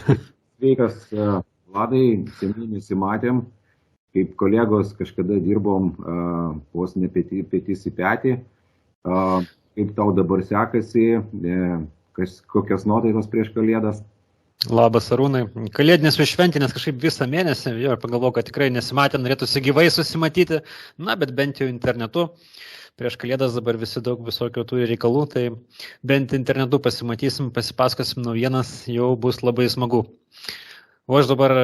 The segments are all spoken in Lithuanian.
Sveikas, Vladai, seniai nesimatėm, kaip kolegos kažkada dirbom vos ne petys į petį. Kaip tau dabar sekasi, kokios nuotaikos prieš Kalėdas? Labas, Arūnai. Kalėdinės šventinės kažkaip visą mėnesį, ir pagalvojau, kad tikrai nesimatė, norėtųsi gyvai susimatyti, bet bent jau internetu. Prieš Kalėdas dabar visi daug visokio turi reikalų, tai bent internetu pasimatysim, pasipasakosim naujienas, jau bus labai smagu. O aš dabar,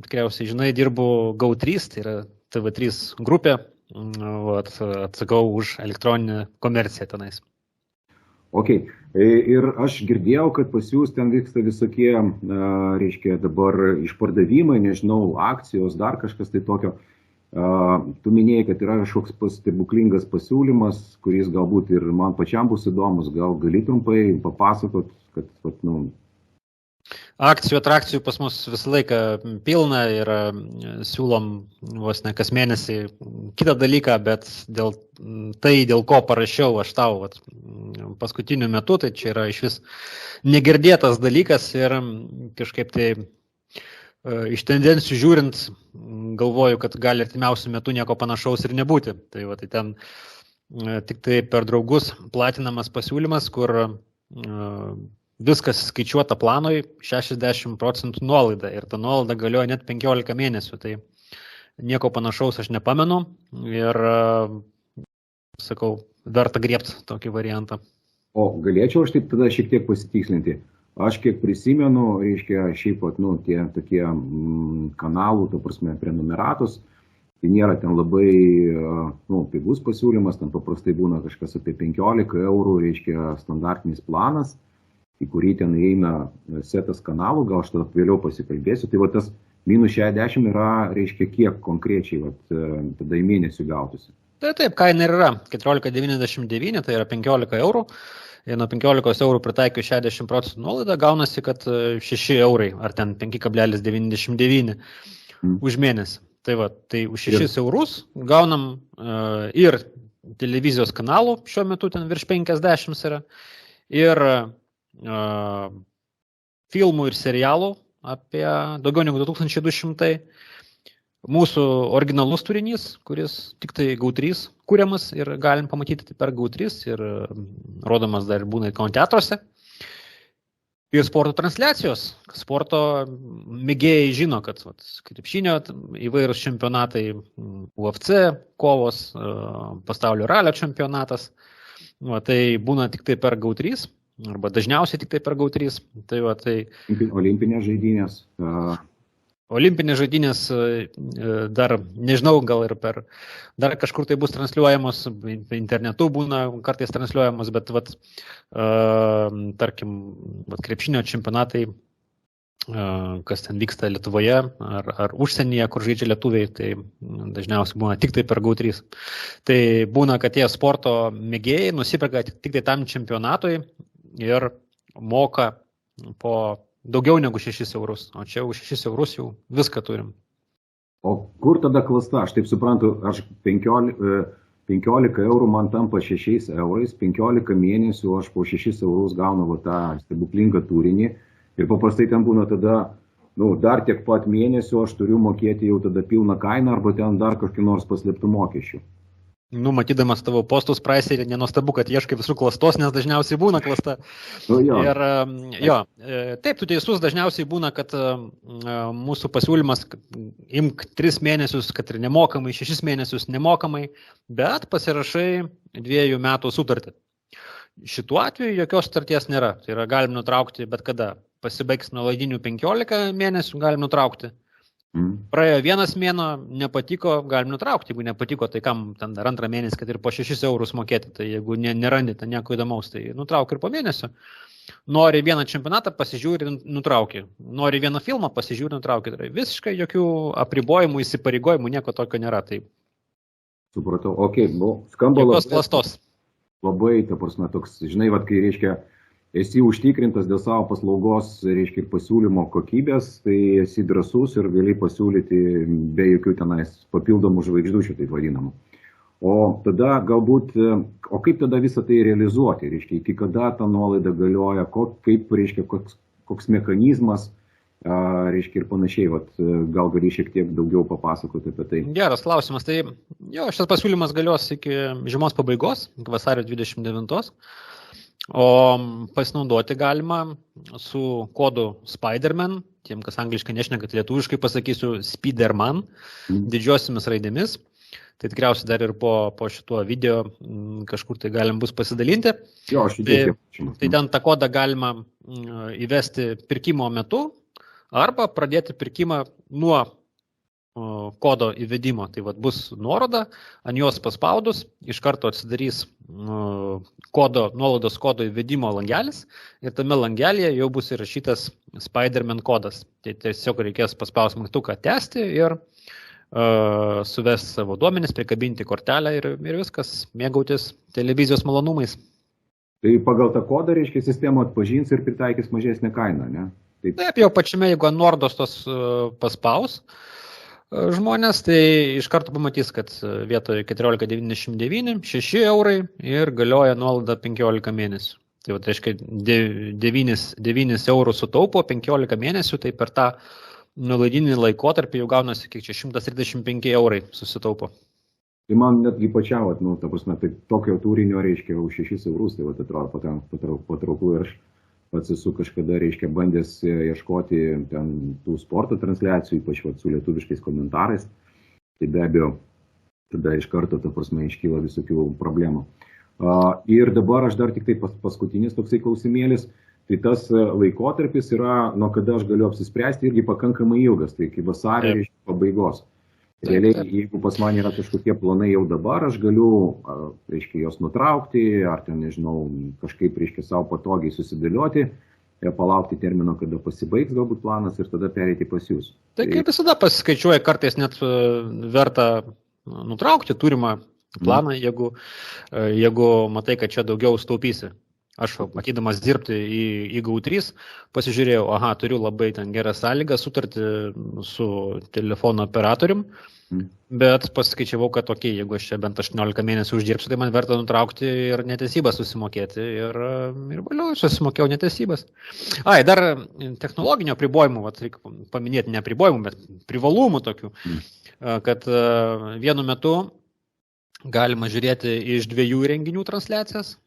tikriausiai žinai, dirbu GO3, tai yra TV3 grupė, atsakau už elektroninę komerciją tenais. Ok, ir aš girdėjau, kad pas jūs ten vyksta visokie, reiškia, dabar išpardavimai, nežinau, akcijos, dar kažkas tai tokio. Tu minėjai, kad yra kažkoks stebuklingas pasiūlymas, kuris galbūt ir man pačiam bus įdomus, gal gali trumpai papasakot, kad, Akcijų, atrakcijų pas mus visą laiką pilna ir siūlom vos ne kas mėnesį kitą dalyką, bet dėl ko parašiau aš tau paskutiniu metu, tai čia yra iš vis negirdėtas dalykas ir kažkaip tai iš tendencijų žiūrint galvoju, kad gali artimiausių metų nieko panašaus ir nebūti. Tai ten tik tai per draugus platinamas pasiūlymas, kur viskas skaičiuota planui 60% nuolaida ir ta nuolaida galioja net 15 mėnesių, tai nieko panašaus aš nepamenu ir sakau, verta griebti tokį variantą. O galėčiau aš taip tada šiek tiek pasitikslinti. Aš kiek prisimenu, reiškia, šiaip tie tokie kanalų, ta prasme, prenumeratos, tai nėra ten labai pigus pasiūlymas, ten paprastai būna kažkas apie 15 eurų, reiškia, standartinis planas, į kurį ten įeina setas kanalų, gal aš tada vėliau pasikalbėsiu. Tai tas minus 60 yra, reiškia, kiek konkrečiai tada į mėnesį gautųsi. Taip, kaina yra 14,99, tai yra 15 eurų. Ir nuo 15 eurų pritaikius 60% nuolaidą gaunasi, kad 6 eurai, ar ten 5,99 už mėnesį. Tai už 6 eurus gaunam ir televizijos kanalų, šiuo metu ten virš 50 yra, ir filmų ir serialų apie daugiau negu 2200, mūsų originalus turinys, kuris tik tai GO3 kuriamas ir galim pamatyti per GO3 ir rodomas dar būna kino teatruose. Ir sporto transliacijos. Sporto mėgėjai žino, kad krepšinio įvairūs čempionatai, UFC kovos, pasaulio ralio čempionatas, tai būna tik tai per GO3. Arba dažniausiai tik tai per GO3. Olimpinės žaidynės. Olimpinės žaidynės dar, nežinau, gal ir dar kažkur tai bus transliuojamos, internetu būna kartais transliuojamos, bet tarkim, krepšinio čempionatai, kas ten vyksta Lietuvoje ar užsienyje, kur žaidžia lietuviai, tai dažniausiai būna tik tai per GO3. Tai būna, kad tie sporto mėgėjai nusiperka tik tai tam čempionatui ir moka po daugiau negu 6 eurus, o čia už 6 eurus jau viską turim. O kur tada klasta? Aš taip suprantu, aš 15 eurų man tampa 6 eurais, 15 mėnesių aš po 6 eurus gaunu tą stebuklingą turinį ir paprastai ten būna tada, dar tiek pat mėnesių aš turiu mokėti jau tada pilną kainą arba ten dar kažkokių nors paslėptų mokesčių. Matydamas tavo postus praeisį, nenuostabu, kad ieškai visų klastos, nes dažniausiai būna klasta. Ir taip, tu teisus, dažniausiai būna, kad mūsų pasiūlymas imk 3 mėnesius, kad ir nemokamai, 6 mėnesius nemokamai, bet pasirašai 2 metų sutartį. Šituo atveju jokios sutarties nėra, tai yra galim nutraukti bet kada. Pasibaigs nuolaidinių 15 mėnesių, galim nutraukti. Praėjo 1 mėnuo, nepatiko, galim nutraukti, jeigu nepatiko, tai kam ten dar 2 mėnesį, kad ir po 6 eurus mokėti, tai jeigu nerandi, tai nieko įdomaus, tai nutrauk ir po mėnesio. Nori vieną čempionatą, pasižiūri, nutrauki. Nori vieną filmą, pasižiūri, nutrauki. Tai visiškai jokių apribojimų, įsipareigojimų, nieko tokio nėra. Tai... Supratau, skamba labai, ta prasme, toks, žinai, kai reiškia, esi užtikrintas dėl savo paslaugos, reiškia, pasiūlymo kokybės, tai esi drąsus ir gali pasiūlyti be jokių tenais papildomų žvaigždučių, taip vadinamų. O tada galbūt, kaip tada visą tai realizuoti, reiškia, iki kada ta nuolaida galioja, kaip, reiškia, koks mechanizmas, reiškia ir panašiai. Vat, gal gali šiek tiek daugiau papasakoti apie tai. Geras klausimas. Tai jo, šitas pasiūlymas galios iki žiemos pabaigos, iki vasario 29. O pasinaudoti galima su kodu Spiderman, tiem, kas angliškai nešneka, lietuviškai pasakysiu Spiderman, didžiosiamis raidėmis. Tai tikriausiai dar ir po šituo video kažkur tai galim bus pasidalinti. Jo, tai ten tą kodą galima įvesti pirkimo metu arba pradėti pirkimą nuo kodo įvedimo. Tai vat bus nuoroda, ant jos paspaudus, iš karto atsidarys nuolaidos kodo įvedimo langelis ir tame langelėje jau bus įrašytas Spiderman kodas. Tai tiesiog reikės paspausti mygtuką tęsti ir suvesti savo duomenis, prikabinti kortelę ir viskas, mėgautis televizijos malonumais. Tai pagal tą kodą, reiškia, sistema atpažins ir pritaikys mažesnę kainą, ne? Taip, jau pačiame, jeigu ant nuorodos tos paspaus žmonės, tai iš karto pamatys, kad vietoje 14,99 6 eurai ir galioja nuolaida 15 mėnesių. Tai va, tai reiškia 9 eurų sutaupo 15 mėnesių, tai per tą nuolaidinį laikotarpį jau gaunasi kiek čia 135 eurai susitaupo. Tai man netgi pačiavot, ta prasme, tai tokio turinio, reiškia, už 6 eurus, tai va, atrodo patrauklu ir aš pats esu kažkada, reiškia, bandęs ieškoti ten tų sporto transliacijų, ypač va, su lietuviškais komentarais. Tai be abejo, tada iš karto, ta prasme, iškyla visokių problemų. Ir dabar aš dar tik tai paskutinis toksai klausimėlis. Tai tas laikotarpis yra, nuo kada aš galiu apsispręsti, irgi pakankamai ilgas, tai iki vasario pabaigos. Realiai, jeigu pas man yra kažkokie planai jau dabar, aš galiu, reiškia, jos nutraukti, ar ten, nežinau, kažkaip, reiškia, savo patogiai susidėlioti, palaukti termino, kada pasibaigs galbūt planas ir tada pereiti pas jūs. Tai kaip visada pasiskaičiuoja, kartais net verta nutraukti turimą planą, jeigu matai, kad čia daugiau staupysi. Aš atedamas dirbti į GAU3 pasižiūrėjau, turiu labai ten gerą sąlygą sutartį su telefono operatorium, bet paskaičiavau, kad jeigu aš čia bent 18 mėnesių uždirbsiu, tai man verta nutraukti ir netesybas susimokėti ir valiau, susimokėjau netesybas. Dar technologinio apribojimų, reikia paminėti ne apribojimų, bet privalumų tokių, kad vienu metu galima žiūrėti iš 2 renginių transliacijas,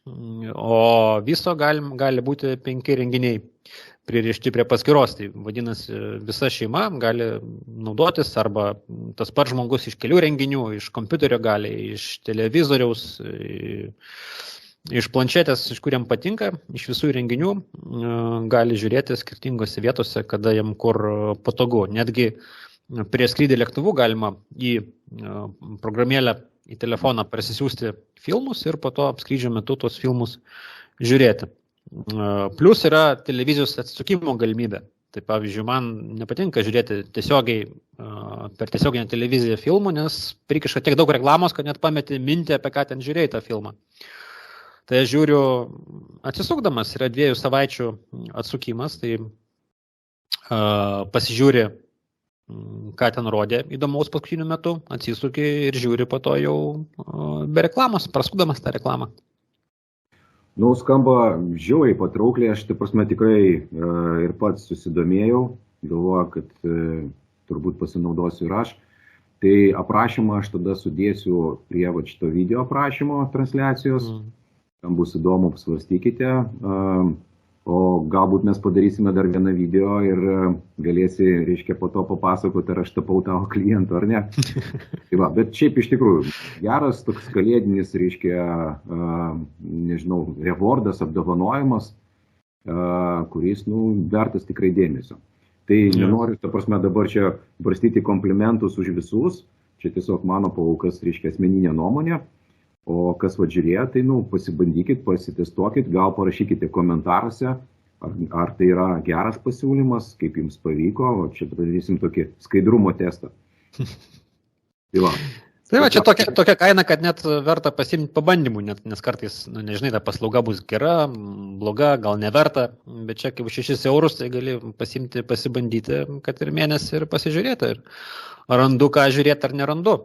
o viso gali būti 5 renginiai pririšti prie paskyros. Tai vadinasi, visa šeima gali naudotis arba tas pats žmogus iš kelių renginių, iš kompiuterio gali, iš televizoriaus, iš planšetės, iš kuriam patinka, iš visų renginių gali žiūrėti skirtingose vietose, kada jam kur patogu. Netgi prie skrydį lėktuvu galima į programėlę į telefoną parsisiųsti filmus ir po to skrydžio metu tos filmus žiūrėti. Plus yra televizijos atsisukimo galimybė. Tai pavyzdžiui, man nepatinka žiūrėti tiesiogiai per tiesioginę televiziją filmų, nes prikiša tiek daug reklamos, kad net pameti mintį, apie ką ten žiūrėjai tą filmą. Tai aš žiūriu atsisukdamas, yra 2 savaičių atsukimas, tai pasižiūri, ką ten rodė įdomaus paskutiniu metu, atsisuki ir žiūri po to jau be reklamos, praskudamas tą reklamą. Skamba žiauriai patraukliai, aš tai prasme tikrai ir pats susidomėjau, galvoju, kad turbūt pasinaudosiu ir aš. Tai aprašymą aš tada sudėsiu prie šito video aprašymo transliacijos, tam bus įdomu, pasvarstykite. O galbūt mes padarysime dar vieną video ir galėsi, reiškia, po to papasakoti, ar aš tapau tavo klientu, ar ne. Tai va, bet šiaip iš tikrųjų, geras toks kalėdinis, reiškia, nežinau, rewardas, apdovanojimas, kuris, vertas tikrai dėmesio. Tai nenoriu, ta prasme, dabar čia barstyti komplimentus už visus, čia tiesiog mano paukas, reiškia, asmeninė nuomonė. O kas žiūrėjo, tai pasibandykit, pasitestuokit, gal parašykite komentaruose, ar tai yra geras pasiūlymas, kaip jums pavyko, o čia padarysim tokį skaidrumo testą. Tai va, čia tokia kaina, kad net verta pasiimti pabandymų, nes kartais, nežinai, ta paslauga bus gera, bloga, gal neverta, bet čia kaip 6 eurus, tai gali pasiimti, pasibandyti, kad ir mėnesį ir pasižiūrėti, ir randu ką žiūrėti ar nerandu.